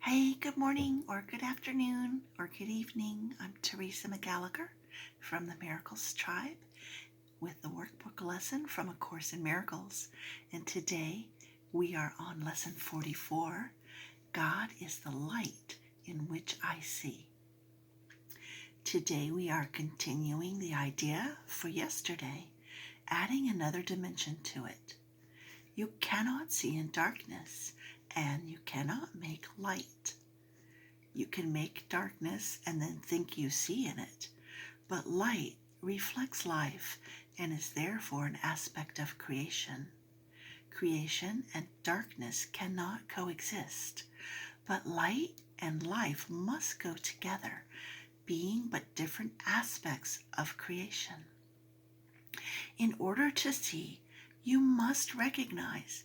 Hey, good morning or good afternoon or good evening. I'm Teresa McGallagher from the Miracles Tribe with the Workbook lesson from A Course in Miracles. And today we are on lesson 44. God is the light in which I see. Today we are continuing the idea for yesterday, adding another dimension to it. You cannot see in darkness, and you cannot make light. You can make darkness and then think you see in it, but light reflects life and is therefore an aspect of creation. Creation and darkness cannot coexist, but light and life must go together, being but different aspects of creation. In order to see, you must recognize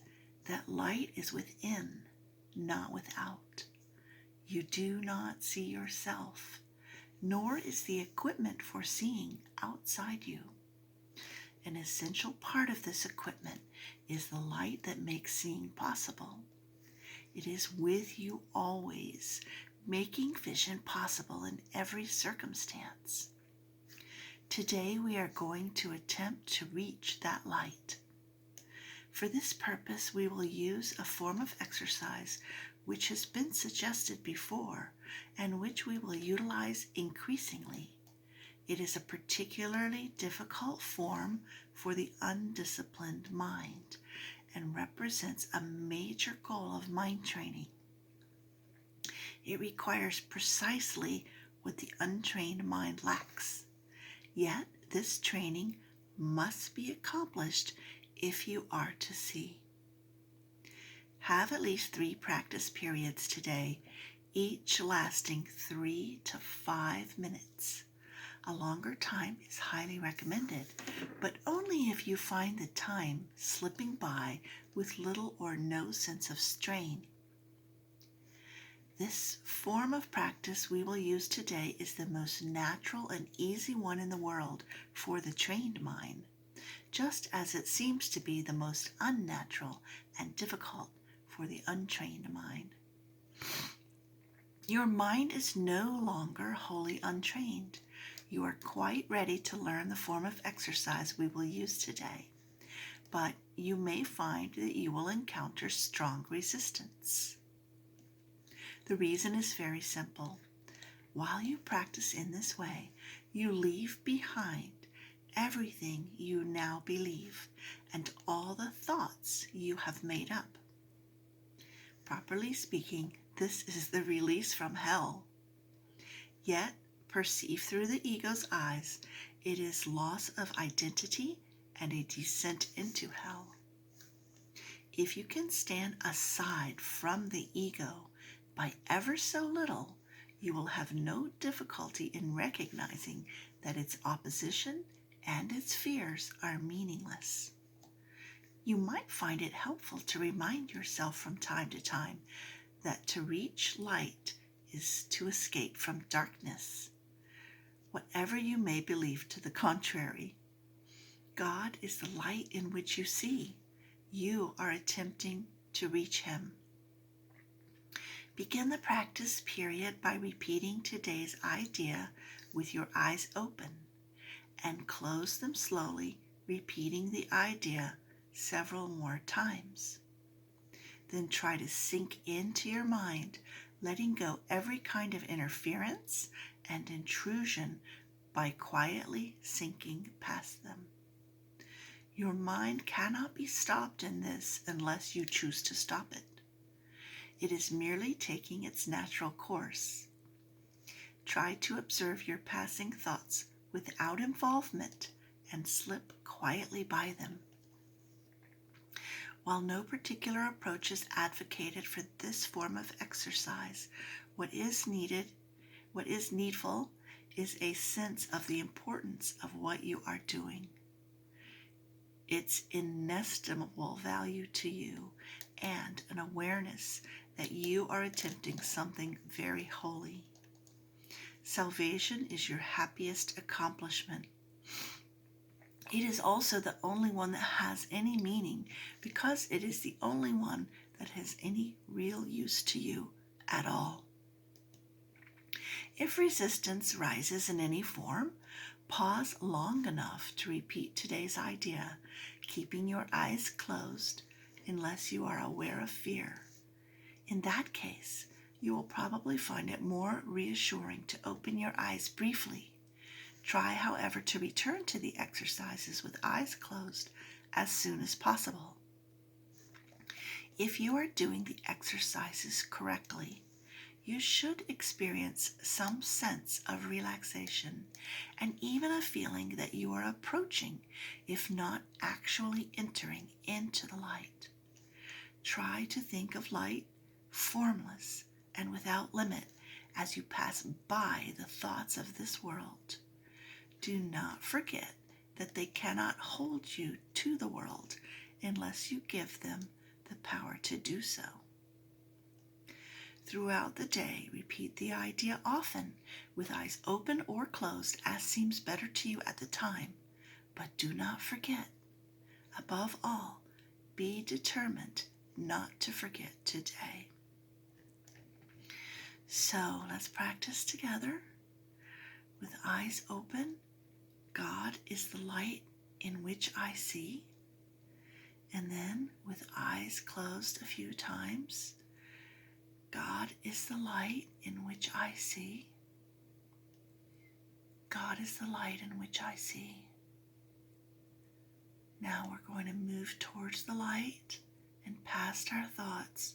that light is within, not without. You do not see yourself, nor is the equipment for seeing outside you. An essential part of this equipment is the light that makes seeing possible. It is with you always, making vision possible in every circumstance. Today we are going to attempt to reach that light. For this purpose, we will use a form of exercise which has been suggested before and which we will utilize increasingly. It is a particularly difficult form for the undisciplined mind and represents a major goal of mind training. It requires precisely what the untrained mind lacks. Yet, this training must be accomplished if you are to see. Have at least 3 practice periods today, each lasting 3 to 5 minutes. A longer time is highly recommended, but only if you find the time slipping by with little or no sense of strain. This form of practice we will use today is the most natural and easy one in the world for the trained mind, just as it seems to be the most unnatural and difficult for the untrained mind. Your mind is no longer wholly untrained. You are quite ready to learn the form of exercise we will use today, but you may find that you will encounter strong resistance. The reason is very simple. While you practice in this way, you leave behind everything you now believe and all the thoughts you have made up. Properly speaking, this is the release from hell. Yet, perceived through the ego's eyes, it is loss of identity and a descent into hell. If you can stand aside from the ego by ever so little, you will have no difficulty in recognizing that its opposition and its fears are meaningless. You might find it helpful to remind yourself from time to time that to reach light is to escape from darkness. Whatever you may believe to the contrary, God is the light in which you see. You are attempting to reach Him. Begin the practice period by repeating today's idea with your eyes open, and close them slowly, repeating the idea several more times. Then try to sink into your mind, letting go every kind of interference and intrusion by quietly sinking past them. Your mind cannot be stopped in this unless you choose to stop it. It is merely taking its natural course. Try to observe your passing thoughts without involvement and slip quietly by them. While no particular approach is advocated for this form of exercise, what is needful is a sense of the importance of what you are doing, its inestimable value to you, and an awareness that you are attempting something very holy. Salvation is your happiest accomplishment. It is also the only one that has any meaning because it is the only one that has any real use to you at all. If resistance rises in any form, pause long enough to repeat today's idea, keeping your eyes closed unless you are aware of fear. In that case, you will probably find it more reassuring to open your eyes briefly. Try, however, to return to the exercises with eyes closed as soon as possible. If you are doing the exercises correctly, you should experience some sense of relaxation and even a feeling that you are approaching, if not actually entering, into the light. Try to think of light formless and without limit as you pass by the thoughts of this world. Do not forget that they cannot hold you to the world unless you give them the power to do so. Throughout the day, repeat the idea often with eyes open or closed as seems better to you at the time. But do not forget, above all, be determined not to forget today. So let's practice together. With eyes open, God is the light in which I see. And then with eyes closed a few times, God is the light in which I see. God is the light in which I see. Now we're going to move towards the light and past our thoughts.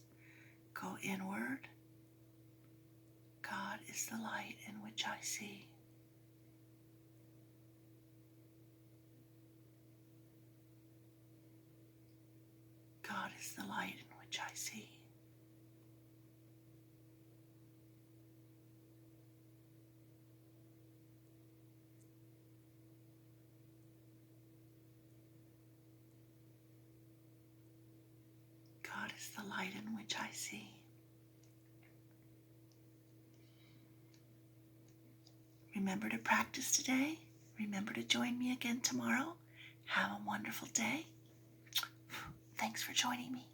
Go inward. God is the light in which I see. God is the light in which I see. God is the light in which I see. Remember to practice today. Remember to join me again tomorrow. Have a wonderful day. Thanks for joining me.